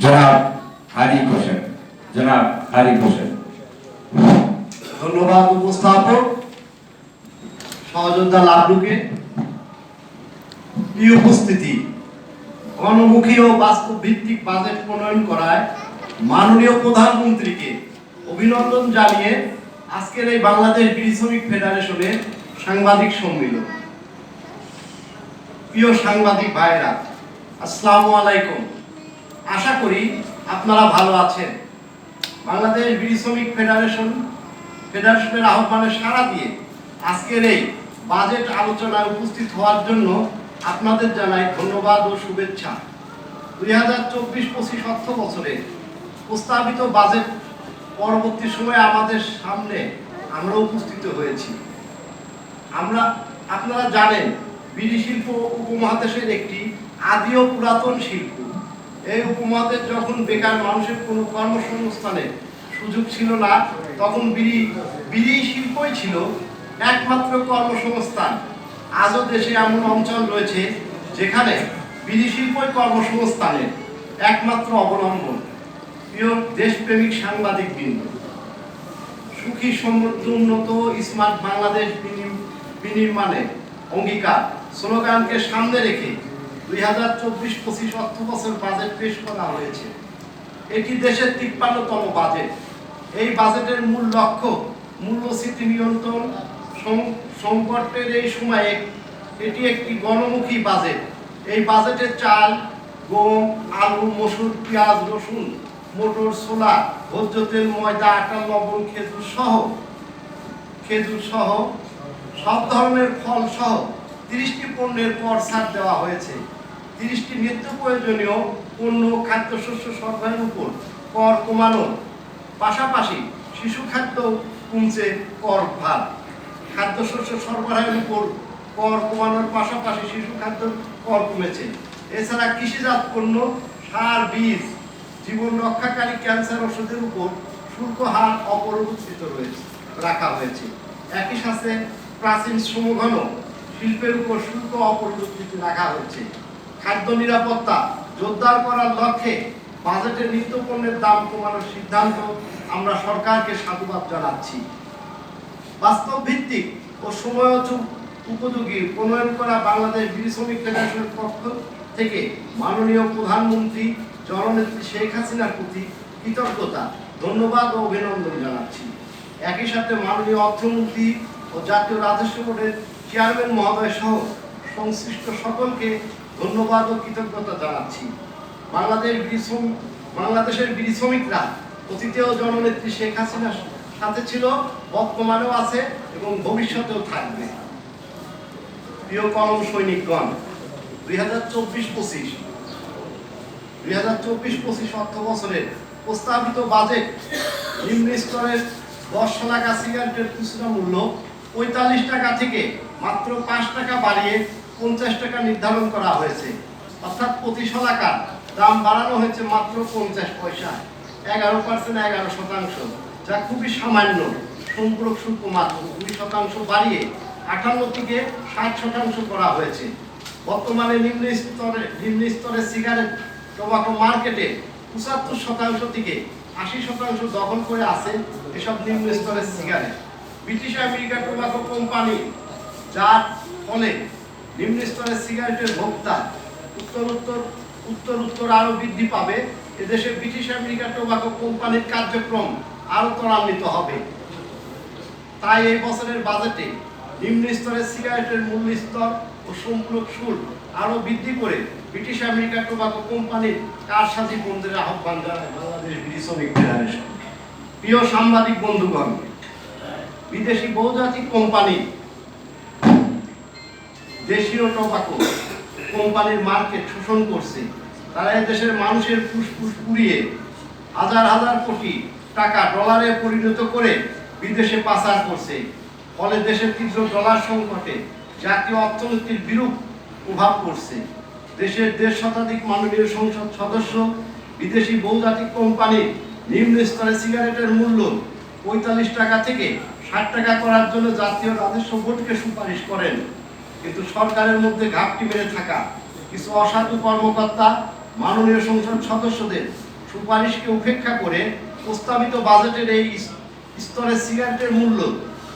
জনাব হারিক হোসেন। জনাব হারিক হোসেন। ধন্যবাদ উপস্থাপক সহযোদ্ধা লাভলুকে। এই উপস্থিতি, গণমুখী ও বাস্তব ভিত্তিক বাজেট প্রণয়ন করায় মাননীয় প্রধানমন্ত্রীকে অভিনন্দন জানিয়ে আজকের এই বাংলাদেশ বিড়ি শ্রমিক ফেডারেশনের সাংবাদিক সম্মেলন। প্রিয় সাংবাদিক ভাইরা, আসসালামু আলাইকুম। আশা করি আপনারা ভালো আছেন। বাংলাদেশ বিড়ি শ্রমিক ফেডারেশনের আহ্বানে সাড়া দিয়ে আজকের এই বাজেট আলোচনায় উপস্থিত হওয়ার জন্য আপনাদের জানাই ধন্যবাদ ও শুভেচ্ছা। 2024-25 অর্থ বছরে প্রস্তাবিত বাজেট পরবর্তী সময়ে আমাদের সামনে আমরা উপস্থিত হয়েছি। আপনারা জানেন, বিড়ি শিল্প উপমহাদেশের একটি আদি ও পুরাতন শিল্প। এই উপমহাদেশ যখন বেকার মানুষের কোনো কর্মসংস্থানের সুযোগ ছিল না, তখন বিড়ি শিল্পই ছিল একমাত্র কর্মসংস্থান। আজও দেশে এমন অঞ্চল রয়েছে যেখানে বিড়ি শিল্পই কর্মসংস্থানের একমাত্র অবলম্বন। প্রিয় দেশপ্রেমিক সাংবাদিক বৃন্দ, সুখী সমৃদ্ধ উন্নত স্মার্ট বাংলাদেশ বিনির্মাণে অঙ্গীকার স্লোগানকে সামনে রেখে 2024-25 অর্থ বছর বাজেট পেশ করা হয়েছে। এটি দেশের 53তম বাজেট। এই বাজেটের মূল লক্ষ্য মূল্যস্ফীতি নিয়ন্ত্রণ। সংকটের এই সময়ে এটি একটি গণমুখী বাজেট। এই বাজেটে চাল, গম, আলু, মসুর, পেঁয়াজ, রসুন, মটর, ছোলা, ভোজ্য তেল, ময়দা, আটা, লবণ, খেজুর সহ সব ধরনের ফল সহ 30টি পণ্যের কর ছাড় দেওয়া হয়েছে। 30টি নিত্য প্রয়োজনীয় পণ্য খাদ্যশস্য সরবরাহের উপর কর কমানোর পাশাপাশি শিশু খাদ্য কমছে কর ভার। খাদ্যশস্য সরবরাহের উপর কর কমানোর পাশাপাশি শিশু খাদ্য কর কমেছে। এছাড়া কৃষিজাত পণ্য, সার, বীজ, জীবন রক্ষাকারী ক্যান্সার ওষুধের উপর শুল্ক হার অপরিবর্তিত রাখা হয়েছে। একই সাথে প্রাচীন শ্রমঘন শিল্পের উপর শুল্ক অপরিবর্তিত রাখা হয়েছে। খাদ্য নিরাপত্তা জোরদার করার লক্ষ্যে বাজেটের নিত্য পণ্যের দাম কমানোর সিদ্ধান্ত আমরা সরকারকে সাধুবাদ জানাচ্ছি। বাস্তব ভিত্তিক ও সময় উপযোগী প্রণয়ন করা বাংলাদেশ বিড়ি শ্রমিক ফেডারেশনের পক্ষ থেকে মাননীয় প্রধানমন্ত্রী জননেত্রী শেখ হাসিনার প্রতি কৃতজ্ঞতা, ধন্যবাদ ও অভিনন্দন জানাচ্ছি। একই সাথে মাননীয় অর্থমন্ত্রী ও জাতীয় রাজস্ব বোর্ডের চেয়ারম্যান মহোদয় সহ সংশ্লিষ্ট সকলকে ধন্যবাদ ও কৃতজ্ঞতা জানাচ্ছি। বাংলাদেশের বিড়ি শ্রমিকরা অতীতেও জননেত্রী শেখ হাসিনার সাথে ছিল, বর্তমানেও আছে এবং ভবিষ্যতেও থাকবে। প্রিয় কলম সৈনিকগণ, 2024-25 অর্থ বছরের প্রস্তাবিত বাজেট নিম্ন স্তরের 10 টাকা সিগারেটের খুচরা মূল্য 45 টাকা থেকে মাত্র 5 টাকা বাড়িয়ে 50 টাকা নির্ধারণ করা হয়েছে। অর্থাৎ প্রতি শলাকার দাম বাড়ানো হয়েছে মাত্র 50 পয়সা, 11%, যা খুবই সামান্য। সম্পূরক শুল্ক মাত্র 2% বাড়িয়ে 58 থেকে 60% করা হয়েছে। বর্তমানে নিম্ন স্তরে সিগারেট টোবাকো মার্কেটে 75% থেকে 80% দখল করে আছে এসব নিম্ন স্তরের cigarette. British America tobacco company, যার ফলে নিম্ন স্তরের সিগারেটের ভোক্তা উত্তর আরো বৃদ্ধি পাবে। এদেশে ব্রিটিশ আমেরিকা টোবাকো কোম্পানির কার্যক্রম আরো ত্বরান্বিত হবে। তাই এই বছরের বাজেটে নিম্ন স্তরের সিগারেটের মূল্য স্তর ও সম্পূরক শুল্ক আরো বৃদ্ধি করে ব্রিটিশ আমেরিকা টোবাকো কোম্পানির কারসাজি বন্ধের আহ্বান জানায় বাংলাদেশ বিড়ি শ্রমিক ফেডারেশন। প্রিয় সাংবাদিক বন্ধুগণ, বিদেশি বহুজাতিক কোম্পানি দেশীয় টোবাকো কোম্পানির মার্কেট শোষণ করছে। তারা দেশের মানুষের ফুসফুস পুড়িয়ে হাজার কোটি টাকা ডলারে পরিণত করে বিদেশে পাচার করছে। ফলে দেশের তীব্র ডলার সংকটে জাতীয় অর্থনীতির বিরূপ প্রভাব পড়ছে। দেশের 1.5 শতাধিক মাননীয় সংসদ সদস্য বিদেশি বহুজাতিক কোম্পানির নিম্ন স্তরে সিগারেটের মূল্য 45 টাকা থেকে 60 টাকা করার জন্য জাতীয় রাজস্ব বোর্ডকে সুপারিশ করেন। কিন্তু সরকারের মধ্যে ঘাপটি মেরে থাকা কিছু অসাধু কর্মকর্তা মাননীয় সংসদ সদস্যদের সুপারিশকে উপেক্ষা করে প্রস্তাবিত বাজেটের এই স্তরে সিগারেটের মূল্য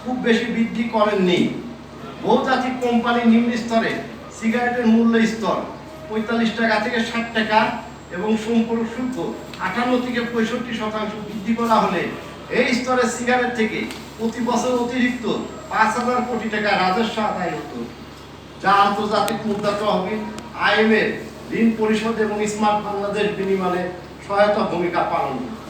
খুব বেশি বৃদ্ধি করেননি। বহুজাতিক কোম্পানি নিম্ন স্তরে সিগারেটের মূল্য স্তর ৪৫ টাকা থেকে ৬০ টাকা এবং সম্পূরক শুল্ক ৫৮ থেকে ৬৫% বৃদ্ধি করা হলে এই স্তরে সিগারেট থেকে প্রতি বছর অতিরিক্ত ৫,০০০ কোটি টাকা রাজস্ব আদায় হতো, যা আন্তর্জাতিক মুদ্রা তহবিল, IMF, ঋণ পরিশোধ এবং স্মার্ট বাংলাদেশ বিনিময়ে সহায়তা ভূমিকা পালন করত।